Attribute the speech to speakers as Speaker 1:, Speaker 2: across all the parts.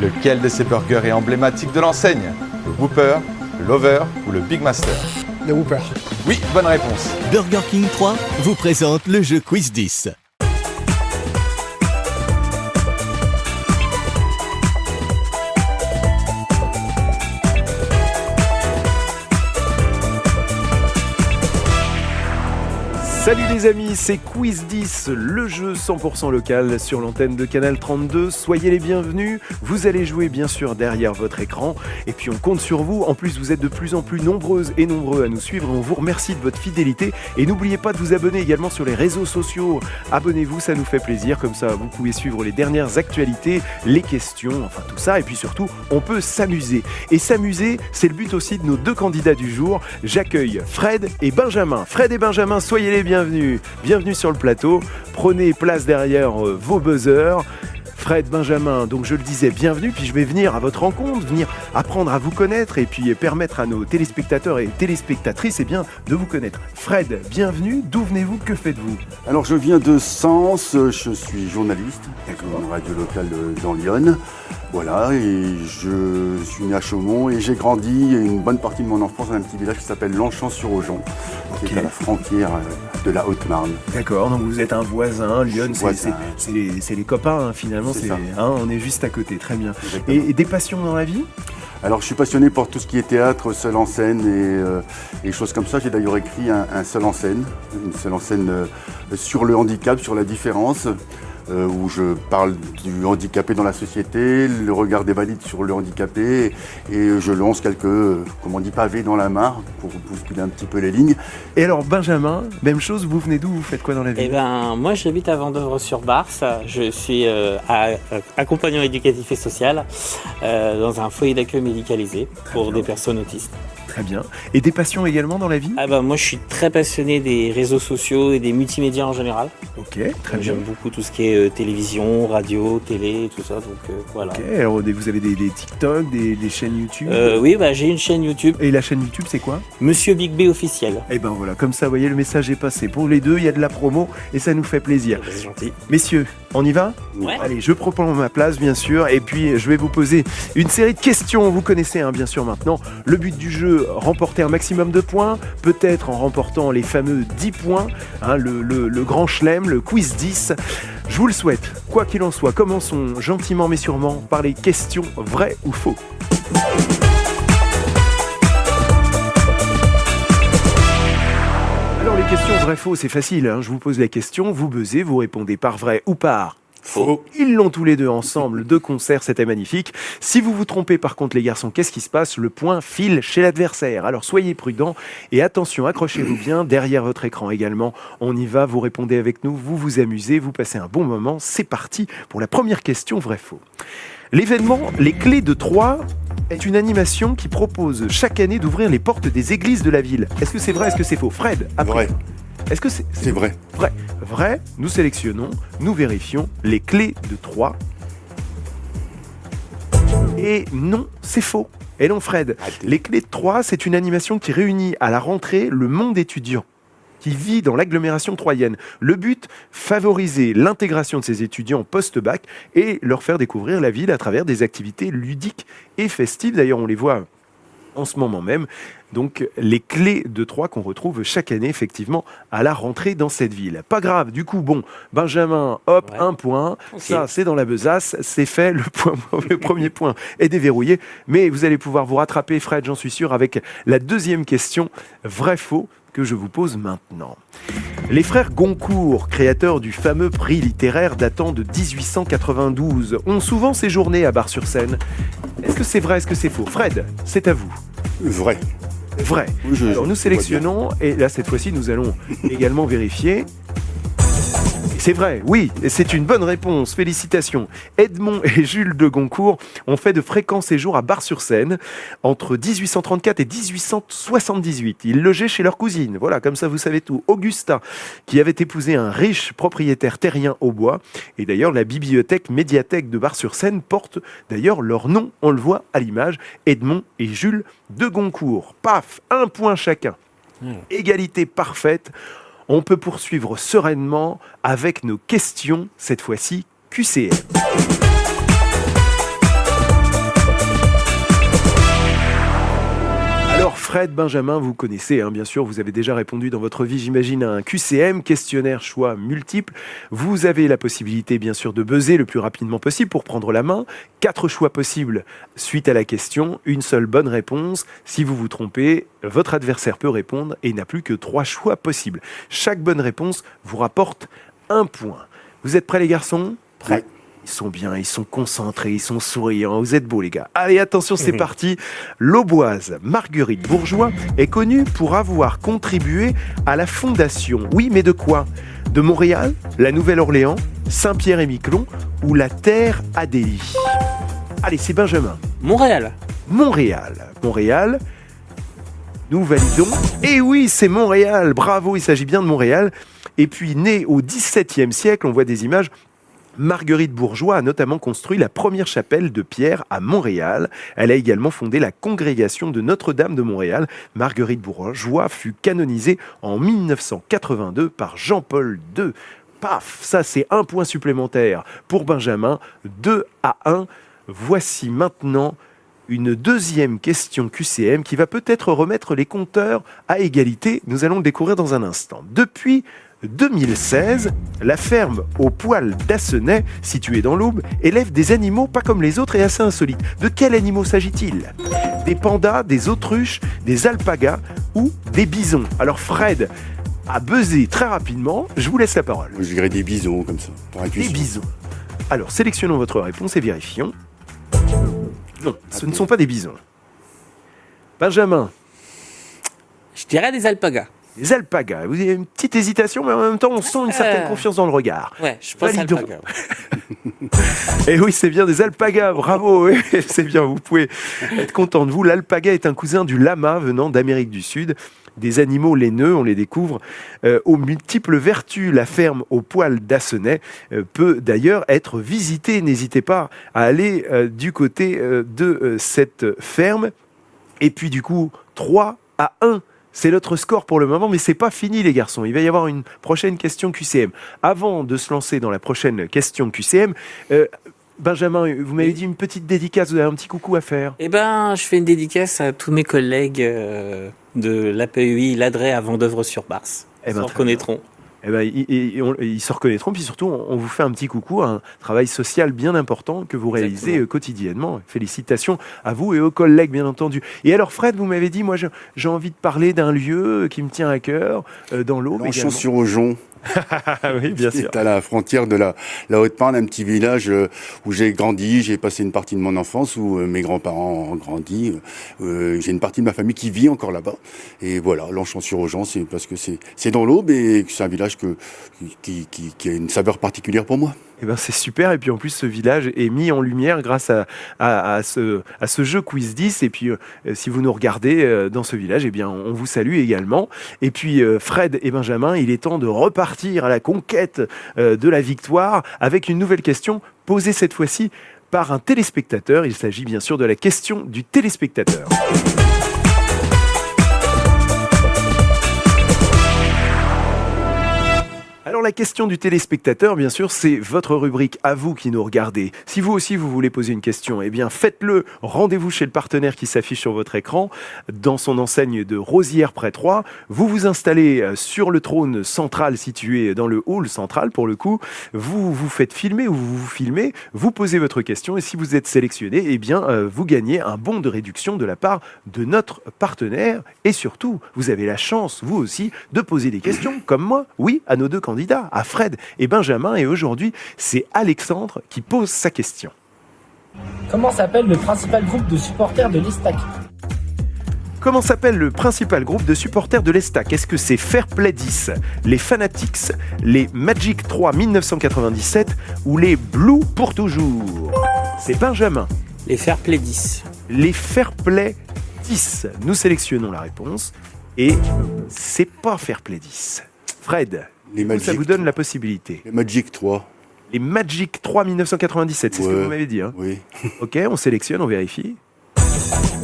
Speaker 1: Lequel de ces burgers est emblématique de l'enseigne? Le Whopper, le Lover ou le Big Master?
Speaker 2: Le Whopper.
Speaker 1: Oui, bonne réponse.
Speaker 3: Burger King 3 vous présente le jeu Quiz 10.
Speaker 4: Salut les amis, c'est Quiz 10, le jeu 100% local sur l'antenne de Canal 32. Soyez les bienvenus, vous allez jouer bien sûr derrière votre écran et puis on compte sur vous. En plus, vous êtes de plus en plus nombreuses et nombreux à nous suivre et on vous remercie de votre fidélité. Et n'oubliez pas de vous abonner également sur les réseaux sociaux. Abonnez-vous, ça nous fait plaisir, comme ça vous pouvez suivre les dernières actualités, les questions, enfin tout ça. Et puis surtout, on peut s'amuser. Et s'amuser, c'est le but aussi de nos deux candidats du jour. J'accueille Fred et Benjamin. Fred et Benjamin, soyez les bienvenus. Bienvenue sur le plateau. Prenez place derrière vos buzzers. Fred, Benjamin, donc je le disais, bienvenue. Puis je vais venir à votre rencontre, venir apprendre à vous connaître et puis permettre à nos téléspectateurs et téléspectatrices de vous connaître. Fred, bienvenue. D'où venez-vous? Que faites-vous?
Speaker 5: Alors je viens de Sens, je suis journaliste, une radio locale dans l'Yonne. Voilà, et je suis né à Chaumont et j'ai grandi une bonne partie de mon enfance dans un petit village qui s'appelle Longchamp-sur-Aujon, qui est à la frontière de la Haute-Marne.
Speaker 4: D'accord, donc vous êtes un voisin, Lyon,
Speaker 5: Voisin.
Speaker 4: c'est les copains hein, finalement,
Speaker 5: C'est ça.
Speaker 4: On est juste à côté, très bien.
Speaker 5: Exactement.
Speaker 4: Et des passions dans la vie?
Speaker 5: Alors je suis passionné pour tout ce qui est théâtre, seul en scène et choses comme ça. J'ai d'ailleurs écrit un seul en scène, une seule en scène sur le handicap, sur la différence. Où je parle du handicapé dans la société, le regard des valides sur le handicapé, et je lance quelques, comme on dit, pavés dans la mare pour bousculer un petit peu les lignes.
Speaker 4: Et alors Benjamin, même chose, vous venez d'où? Vous faites quoi dans la vie?
Speaker 6: Eh ben, moi j'habite à Vendeuvre-sur-Barse, je suis accompagnant éducatif et social dans un foyer d'accueil médicalisé pour des personnes autistes.
Speaker 4: Très bien. Et des passions également dans la vie?
Speaker 6: Ah ben, moi je suis très passionné des réseaux sociaux et des multimédias en général.
Speaker 4: Ok, très bien.
Speaker 6: J'aime beaucoup tout ce qui est télévision, radio, télé, tout ça, donc voilà.
Speaker 4: Ok, alors vous avez des TikTok, des chaînes YouTube?
Speaker 6: Oui, j'ai une chaîne YouTube,
Speaker 4: Et la chaîne YouTube c'est quoi?
Speaker 6: Monsieur Big B officiel.
Speaker 4: Et ben voilà, comme ça vous voyez le message est passé. Pour les deux, il y a de la promo et ça nous fait plaisir.
Speaker 6: C'est gentil.
Speaker 4: Messieurs, on y va?
Speaker 6: Ouais.
Speaker 4: Allez, je prends ma place bien sûr et puis je vais vous poser une série de questions. Vous connaissez bien sûr maintenant. Le but du jeu, remporter un maximum de points, peut-être en remportant les fameux 10 points, le grand chelem, le quiz 10. Je vous le souhaite. Quoi qu'il en soit, commençons gentiment mais sûrement par les questions vraies ou faux. Alors les questions vrai-faux, c'est facile. Je vous pose la question, vous buzzez, vous répondez par vrai ou par
Speaker 6: Faux.
Speaker 4: Ils l'ont tous les deux ensemble, de concert, c'était magnifique. Si vous vous trompez par contre les garçons, qu'est-ce qui se passe? Le point file chez l'adversaire. Alors soyez prudents et attention, accrochez-vous bien derrière votre écran également. On y va, vous répondez avec nous, vous vous amusez, vous passez un bon moment. C'est parti pour la première question vrai-faux. L'événement Les Clés de Troyes est une animation qui propose chaque année d'ouvrir les portes des églises de la ville. Est-ce que c'est vrai, est-ce que c'est faux? Fred, après.
Speaker 5: Vrai,
Speaker 4: Est-ce que c'est
Speaker 5: c'est vrai.
Speaker 4: vrai? Vrai, nous sélectionnons, nous vérifions Les Clés de Troyes. Et non, c'est faux. Et non, Fred, Les Clés de Troyes, c'est une animation qui réunit à la rentrée le monde étudiant qui vit dans l'agglomération troyenne. Le but, favoriser l'intégration de ces étudiants post-bac et leur faire découvrir la ville à travers des activités ludiques et festives. D'ailleurs, on les voit en ce moment même. Donc, les Clés de Troyes qu'on retrouve chaque année, effectivement, à la rentrée dans cette ville. Pas grave, du coup, bon, Benjamin, hop,
Speaker 6: Ouais.
Speaker 4: 1 point.
Speaker 6: Ok.
Speaker 4: Ça, c'est dans la besace, c'est fait, le premier point est déverrouillé. Mais vous allez pouvoir vous rattraper, Fred, j'en suis sûr, avec la deuxième question, vrai-faux, que je vous pose maintenant. Les frères Goncourt, créateurs du fameux prix littéraire datant de 1892, ont souvent séjourné à Bar-sur-Seine. Est-ce que c'est vrai, est-ce que c'est faux? Fred, c'est à vous.
Speaker 5: Vrai.
Speaker 4: Vrai.
Speaker 5: Oui,
Speaker 4: Alors nous sélectionnons, et là cette fois-ci nous allons également vérifier. C'est vrai, oui, et c'est une bonne réponse, félicitations. Edmond et Jules de Goncourt ont fait de fréquents séjours à Bar-sur-Seine entre 1834 et 1878. Ils logeaient chez leur cousine, voilà, comme ça vous savez tout. Augusta, qui avait épousé un riche propriétaire terrien au bois. Et d'ailleurs, la bibliothèque médiathèque de Bar-sur-Seine porte d'ailleurs leur nom, on le voit à l'image, Edmond et Jules de Goncourt. Paf, 1 point chacun. Égalité parfaite. On peut poursuivre sereinement avec nos questions, cette fois-ci QCM. Fred, Benjamin, vous connaissez, bien sûr, vous avez déjà répondu dans votre vie, j'imagine, à un QCM, questionnaire choix multiples. Vous avez la possibilité, bien sûr, de buzzer le plus rapidement possible pour prendre la main. 4 choix possibles suite à la question, une seule bonne réponse. Si vous vous trompez, votre adversaire peut répondre et il n'a plus que 3 choix possibles. Chaque bonne réponse vous rapporte 1 point. Vous êtes prêts, les garçons ?
Speaker 5: Prêt.
Speaker 4: Ils sont bien, ils sont concentrés, ils sont souriants. Vous êtes beaux, les gars. Allez, attention, c'est parti. L'Auboise Marguerite Bourgeois est connue pour avoir contribué à la fondation. Oui, mais de quoi ? De Montréal, la Nouvelle-Orléans, Saint-Pierre-et-Miquelon ou la Terre Adélie ? Allez, c'est Benjamin.
Speaker 6: Montréal.
Speaker 4: Montréal. Nous validons. Et oui, c'est Montréal. Bravo, il s'agit bien de Montréal. Et puis, née au XVIIe siècle, on voit des images. Marguerite Bourgeois a notamment construit la première chapelle de pierre à Montréal. Elle a également fondé la congrégation de Notre-Dame de Montréal. Marguerite Bourgeois fut canonisée en 1982 par Jean-Paul II. Paf, ça c'est 1 point supplémentaire pour Benjamin, 2-1. Voici maintenant une deuxième question QCM qui va peut-être remettre les compteurs à égalité. Nous allons le découvrir dans un instant. Depuis 2016, la ferme au poil d'Assenais, située dans l'Aube, élève des animaux pas comme les autres et assez insolites. De quels animaux s'agit-il ? Des pandas, des autruches, des alpagas ou des bisons ? Alors Fred a buzzé très rapidement, je vous laisse la parole.
Speaker 5: Je dirais des bisons comme ça. Par
Speaker 4: Des
Speaker 5: intuition.
Speaker 4: bisons. Alors sélectionnons votre réponse et vérifions. Non, ce ne sont pas des bisons. Benjamin,
Speaker 6: Je dirais des alpagas.
Speaker 4: les alpagas. Vous avez une petite hésitation, mais en même temps, on sent une certaine confiance dans le regard.
Speaker 6: Ouais, je pense
Speaker 4: Validons.
Speaker 6: alpagas.
Speaker 4: Et oui, c'est bien des alpagas, bravo, oui, c'est bien, vous pouvez être content de vous. L'alpaga est un cousin du lama venant d'Amérique du Sud. Des animaux laineux, on les découvre aux multiples vertus. La ferme au poil d'Assenais peut d'ailleurs être visitée. N'hésitez pas à aller du côté de cette ferme. Et puis du coup, 3-1. C'est notre score pour le moment, mais c'est pas fini les garçons. Il va y avoir une prochaine question QCM. Avant de se lancer dans la prochaine question QCM, Benjamin, vous m'avez dit une petite dédicace, vous avez un petit coucou à faire.
Speaker 6: Eh ben, je fais une dédicace à tous mes collègues de l'APEI Ladré à Vendeuvre-sur-Barse.
Speaker 4: Eh
Speaker 6: Ils
Speaker 4: ben,
Speaker 6: se
Speaker 4: très
Speaker 6: reconnaîtront.
Speaker 4: Eh ben, ils se reconnaîtront, puis surtout, on vous fait un petit coucou, un travail social bien important que vous réalisez
Speaker 6: Exactement.
Speaker 4: Quotidiennement. Félicitations à vous et aux collègues, bien entendu. Et alors, Fred, vous m'avez dit, moi, j'ai envie de parler d'un lieu qui me tient à cœur, dans l'Aube également.
Speaker 5: Longchamp-sur-Aujon.
Speaker 4: Oui, bien sûr.
Speaker 5: C'est à la frontière de la Haute-Marne, un petit village où j'ai grandi, j'ai passé une partie de mon enfance, où mes grands-parents ont grandi. J'ai une partie de ma famille qui vit encore là-bas. Et voilà, Longchamp-sur-Aujon, c'est parce que c'est dans l'Aube et que c'est un village qui a une saveur particulière pour moi.
Speaker 4: Eh ben, c'est super. Et puis en plus, ce village est mis en lumière grâce à ce jeu Quiz 10. Et puis, si vous nous regardez dans ce village, eh bien, on vous salue également. Et puis, Fred et Benjamin, il est temps de repartir à la conquête de la victoire avec une nouvelle question posée cette fois-ci par un téléspectateur. Il s'agit bien sûr de la question du téléspectateur. Alors la question du téléspectateur, bien sûr, c'est votre rubrique à vous qui nous regardez. Si vous aussi vous voulez poser une question, eh bien faites-le. Rendez-vous chez le partenaire qui s'affiche sur votre écran, dans son enseigne de Rosières près 3. Vous vous installez sur le trône central situé dans le hall central pour le coup. Vous vous faites filmer ou vous vous filmez, vous posez votre question et si vous êtes sélectionné, eh bien vous gagnez un bon de réduction de la part de notre partenaire. Et surtout, vous avez la chance, vous aussi, de poser des questions comme moi, oui, à nos deux candidats, à Fred et Benjamin. Et aujourd'hui, c'est Alexandre qui pose sa question.
Speaker 2: Comment s'appelle le principal groupe de supporters de l'Estac?
Speaker 4: Comment s'appelle le principal groupe de supporters de l'Estac? Est-ce que c'est Fair Play 10, les Fanatics, les Magic 3 1997 ou les Blue pour toujours? C'est Benjamin.
Speaker 6: Les Fair Play 10.
Speaker 4: Les Fair Play 10. Nous sélectionnons la réponse et c'est pas Fair Play 10. Fred,
Speaker 5: Les
Speaker 4: ça
Speaker 5: Magic
Speaker 4: vous donne la possibilité.
Speaker 5: Les Magic 3.
Speaker 4: Les Magic 3 1997, c'est ce que
Speaker 5: Ouais.
Speaker 4: vous m'avez dit. Hein.
Speaker 5: Oui.
Speaker 4: Ok, on sélectionne, on vérifie.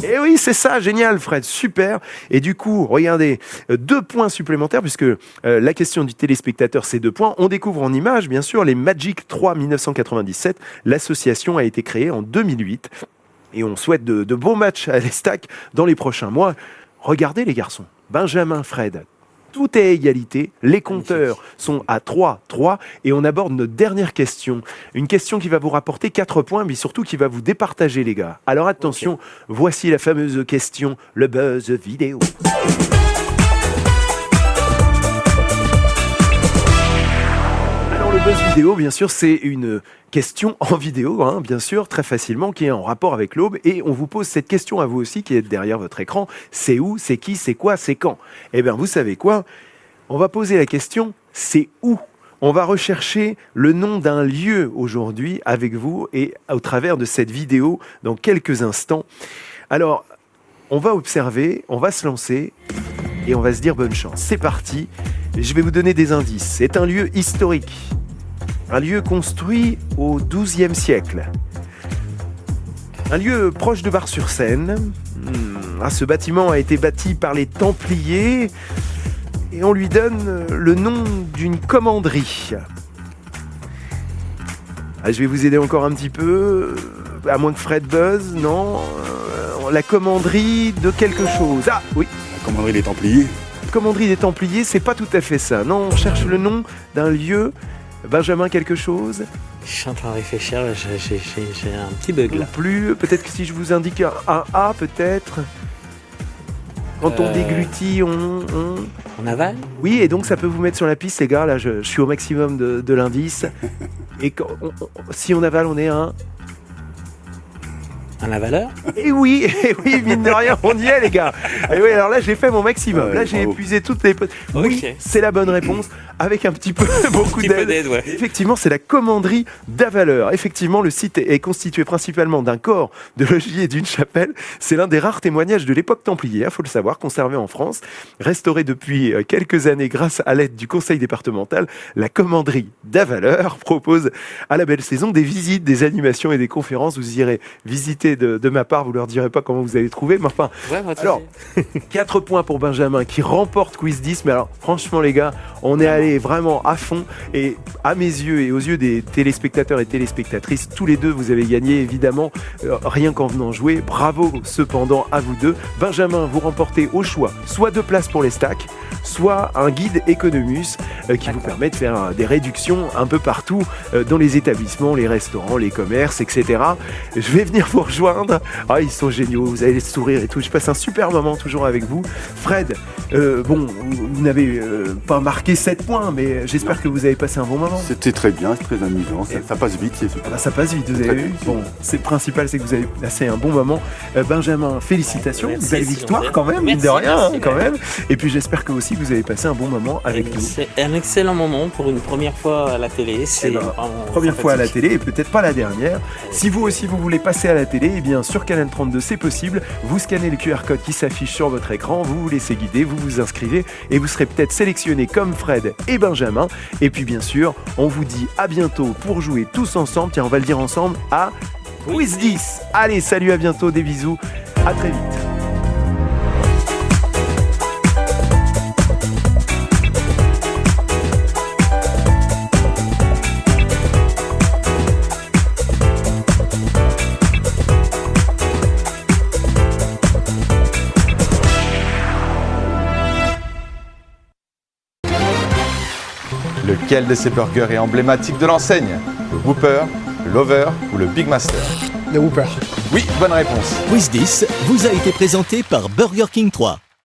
Speaker 4: Et oui, c'est ça, génial Fred, super. Et du coup, regardez, 2 points supplémentaires, puisque la question du téléspectateur, c'est 2 points. On découvre en images, bien sûr, les Magic 3 1997. L'association a été créée en 2008. Et on souhaite de bons matchs à l'Estac dans les prochains mois. regardez les garçons, Benjamin, Fred, tout est à égalité, les compteurs sont à 3-3 et on aborde notre dernière question. Une question qui va vous rapporter 4 points, mais surtout qui va vous départager les gars. Alors attention, voici la fameuse question, le buzz vidéo. Alors le buzz vidéo, bien sûr, c'est une question en vidéo, hein, bien sûr, très facilement, qui est en rapport avec l'aube. Et on vous pose cette question à vous aussi, qui est derrière votre écran. C'est où, c'est qui, c'est quoi, c'est quand? Eh bien, vous savez quoi? On va poser la question, c'est où? On va rechercher le nom d'un lieu aujourd'hui avec vous et au travers de cette vidéo dans quelques instants. Alors, on va observer, on va se lancer et on va se dire bonne chance. C'est parti, je vais vous donner des indices. C'est un lieu historique. Un lieu construit au XIIe siècle. Un lieu proche de Bar-sur-Seine. Ce bâtiment a été bâti par les Templiers et on lui donne le nom d'une commanderie. Je vais vous aider encore un petit peu, à moins que Fred buzz, non. La commanderie de quelque chose. Ah oui.
Speaker 5: La commanderie des Templiers.
Speaker 4: Commanderie des Templiers, c'est pas tout à fait ça. Non, on cherche le nom d'un lieu. Benjamin, quelque chose?
Speaker 6: Je suis en train de réfléchir, j'ai un petit bug
Speaker 4: Non
Speaker 6: là.
Speaker 4: plus. Peut-être que si je vous indique un A, peut-être. Quand on déglutit,
Speaker 6: On avale?
Speaker 4: Oui, et donc ça peut vous mettre sur la piste, les gars. Là, je suis au maximum de l'indice. Et si on avale, on est un...
Speaker 6: Un avaleur?
Speaker 4: Et oui, mine de rien, on y est, les gars. Et oui, alors là, j'ai fait mon maximum.
Speaker 5: Ouais,
Speaker 4: là, j'ai
Speaker 5: bravo.
Speaker 4: épuisé toutes les... Oui,
Speaker 6: Ok.
Speaker 4: c'est la bonne réponse, avec un petit peu, beaucoup
Speaker 6: Petit peu
Speaker 4: d'aide.
Speaker 6: d'aide, ouais.
Speaker 4: Effectivement, c'est la commanderie d'Avaleur. Effectivement, le site est constitué principalement d'un corps de logis et d'une chapelle. C'est l'un des rares témoignages de l'époque templière, il faut le savoir, conservé en France. Restauré depuis quelques années grâce à l'aide du conseil départemental, la commanderie d'Avaleur propose à la belle saison des visites, des animations et des conférences. Vous irez visiter de ma part, vous leur direz pas comment vous avez trouvé, mais enfin...
Speaker 6: Ouais,
Speaker 4: Alors, 4 points pour Benjamin qui remporte Quiz 10. Mais alors, franchement, les gars, on est allé vraiment à fond. Et à mes yeux et aux yeux des téléspectateurs et téléspectatrices, tous les deux, vous avez gagné, évidemment, rien qu'en venant jouer. Bravo, cependant, à vous deux. Benjamin, vous remportez au choix soit 2 places pour les stacks, soit un guide Economus qui vous permet de faire des réductions un peu partout dans les établissements, les restaurants, les commerces, etc. Je vais venir vous rejoindre. Ah, ils sont géniaux, vous avez les sourires et tout. Je passe un super moment toujours avec vous. Fred, bon, vous n'avez pas marqué 7 points, mais j'espère que vous avez passé un bon moment.
Speaker 5: C'était très bien, c'est très amusant. Ça passe vite, c'est super.
Speaker 4: Ah, ça passe vite, vous avez
Speaker 5: Très
Speaker 4: vu.
Speaker 5: bien.
Speaker 4: Bon, c'est le principal, c'est que vous avez passé un bon moment. Benjamin, félicitations,
Speaker 6: Merci,
Speaker 4: belle
Speaker 6: si
Speaker 4: victoire
Speaker 6: on
Speaker 4: quand même, mine de
Speaker 6: Merci,
Speaker 4: rien,
Speaker 6: merci,
Speaker 4: hein, quand
Speaker 6: ouais.
Speaker 4: même. Et puis j'espère que aussi vous avez passé un bon moment avec nous.
Speaker 6: C'est un excellent moment pour une première fois à la télé. C'est
Speaker 4: Eh ben,
Speaker 6: vraiment
Speaker 4: Première fois à la
Speaker 6: sympathique.
Speaker 4: télé et peut-être pas la dernière. Si vous aussi vous voulez passer à la télé, eh bien sur Canal 32 c'est possible. Vous scannez le QR code qui s'affiche sur votre écran, vous vous laissez guider, vous vous inscrivez et vous serez peut-être sélectionné comme Fred et Benjamin. Et puis bien sûr, on vous dit à bientôt pour jouer tous ensemble. Tiens, on va le dire ensemble à Quiz 10. Allez, salut, à bientôt, des bisous, à très vite.
Speaker 1: Lequel de ces burgers est emblématique de l'enseigne? Le Whopper, le Lover ou le Big Master?
Speaker 7: Le Whopper.
Speaker 1: Oui, bonne réponse.
Speaker 3: Quiz 10 vous a été présenté par Burger King 3.